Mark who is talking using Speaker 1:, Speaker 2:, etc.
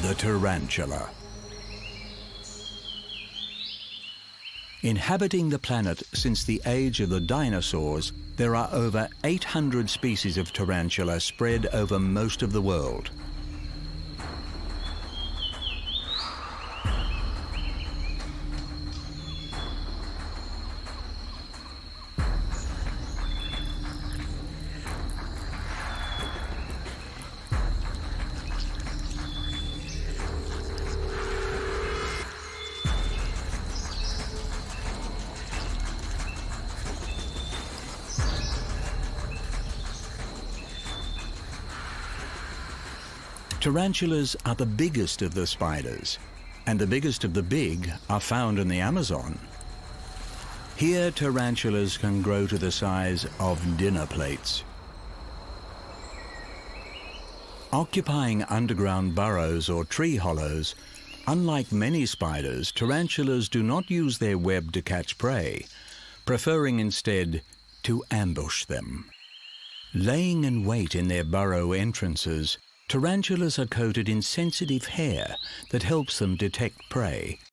Speaker 1: the tarantula. Inhabiting the planet since the age of the dinosaurs, there are over 800 species of tarantula spread over most of the world. Tarantulas are the biggest of the spiders, and the biggest of the big are found in the Amazon. Here, tarantulas can grow to the size of dinner plates. Occupying underground burrows or tree hollows, unlike many spiders, tarantulas do not use their web to catch prey, preferring instead to ambush them. Laying in wait in their burrow entrances, tarantulas are coated in sensitive hair that helps them detect prey